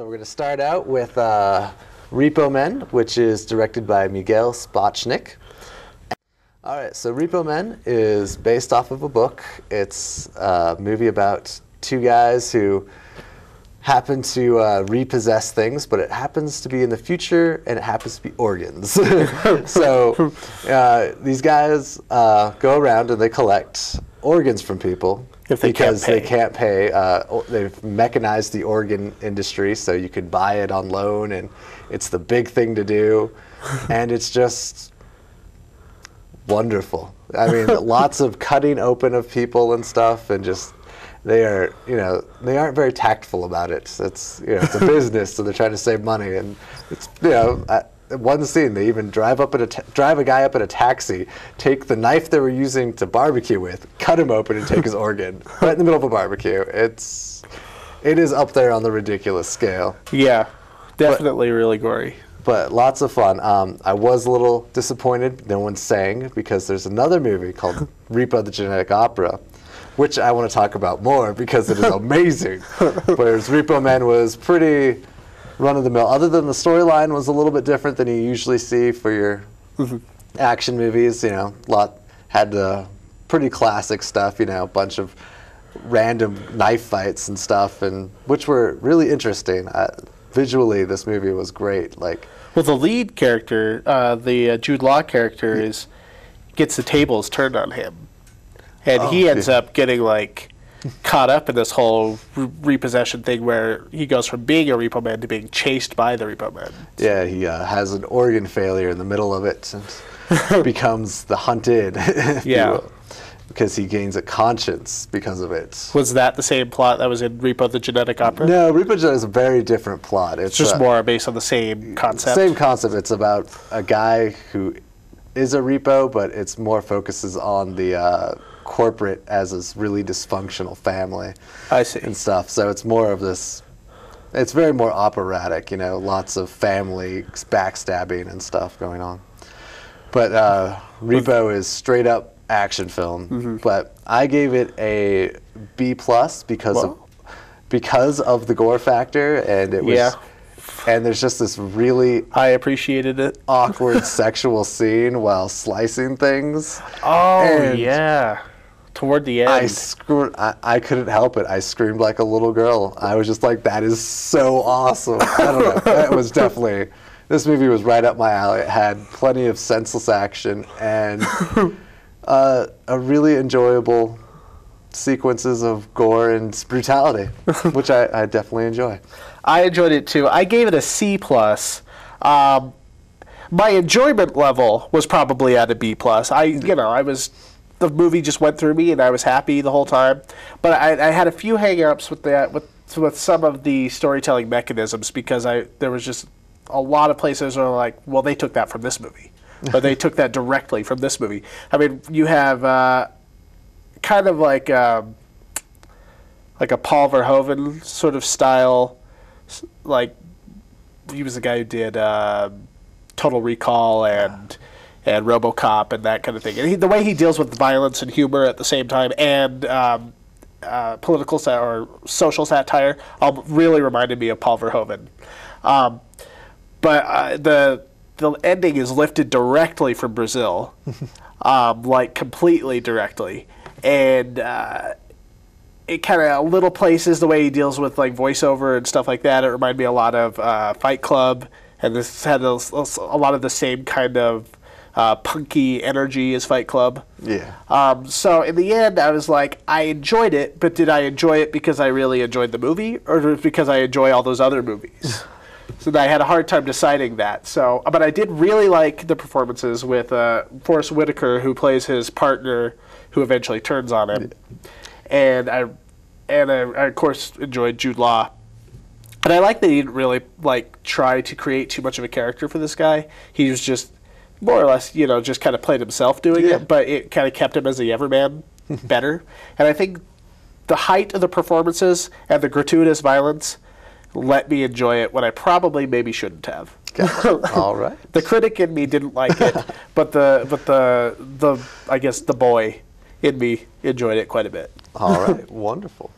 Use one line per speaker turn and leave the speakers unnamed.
we're going to start out with Repo Men, which is directed by Miguel Sapochnik. All right, so Repo Men is based off of a book. It's a movie about two guys who happen to repossess things, but it happens to be in the future, and it happens to be organs. So these guys go around and they collect organs from people. Because they can't pay. They've mechanized the organ industry, so you could buy it on loan, and it's the big thing to do. And it's just wonderful. I mean, lots of cutting open of people and stuff, and just they are, they aren't very tactful about it. It's, it's a business, so they're trying to save money, and it's, one scene, they even drive a guy up in a taxi, take the knife they were using to barbecue with, cut him open, and take his organ right in the middle of a barbecue. It is up there on the ridiculous scale.
Yeah, definitely really gory.
But lots of fun. I was a little disappointed no one sang, because there's another movie called Repo the Genetic Opera, which I want to talk about more because it is amazing. Whereas Repo Man was pretty run-of-the-mill. Other than the storyline was a little bit different than you usually see for your action movies. Had the pretty classic stuff. A bunch of random knife fights and stuff, and which were really interesting. Visually, this movie was great.
Well, the lead character, the Jude Law character, gets the tables turned on him, and he ends up getting caught up in this whole repossession thing where he goes from being a Repo Man to being chased by the Repo Man.
Yeah, he has an organ failure in the middle of it and becomes the hunted, if you will, because he gains a conscience because of it.
Was that the same plot that was in Repo the Genetic Opera?
No, Repo Genetic is a very different plot.
It's just more based on the same concept?
Same concept. It's about a guy who is a repo, but it's more focuses on the corporate as a really dysfunctional family.
I see.
And stuff. So it's more of this, it's very more operatic, lots of family backstabbing and stuff going on. But Repo is straight up action film, but I gave it a B+ because of the gore factor, and it was and there's just this really
I appreciated it
awkward sexual scene while slicing things.
Oh, and toward the end.
I couldn't help it. I screamed like a little girl. I was just like, that is so awesome. I don't know. It was definitely, this movie was right up my alley. It had plenty of senseless action and a really enjoyable sequences of gore and brutality, which I definitely enjoy.
I enjoyed it too. I gave it a C+. My enjoyment level was probably at a B+. The movie just went through me, and I was happy the whole time. But I had a few hang-ups with some of the storytelling mechanisms, because there was just a lot of places where well, they took that from this movie, or they took that directly from this movie. I mean, you have kind of like a Paul Verhoeven sort of style, he was the guy who did Total Recall and RoboCop and that kind of thing. And the way he deals with violence and humor at the same time, and political or social satire, really reminded me of Paul Verhoeven. But the ending is lifted directly from Brazil, completely directly, and it kind of little places the way he deals with voiceover and stuff like that. It reminded me a lot of Fight Club, and this had a lot of the same kind of punky energy as Fight Club.
Yeah.
So in the end, I was like, I enjoyed it, but did I enjoy it because I really enjoyed the movie, or because I enjoy all those other movies? So I had a hard time deciding that. So, but I did really like the performances with Forrest Whitaker, who plays his partner, who eventually turns on him, and I of course enjoyed Jude Law. And I like that he didn't really try to create too much of a character for this guy. He was just more or less, just kind of played himself doing it, but it kind of kept him as the everyman better. And I think the height of the performances and the gratuitous violence let me enjoy it when I probably maybe shouldn't have.
All right.
The critic in me didn't like it, but the I guess the boy in me enjoyed it quite a bit.
All right. Wonderful.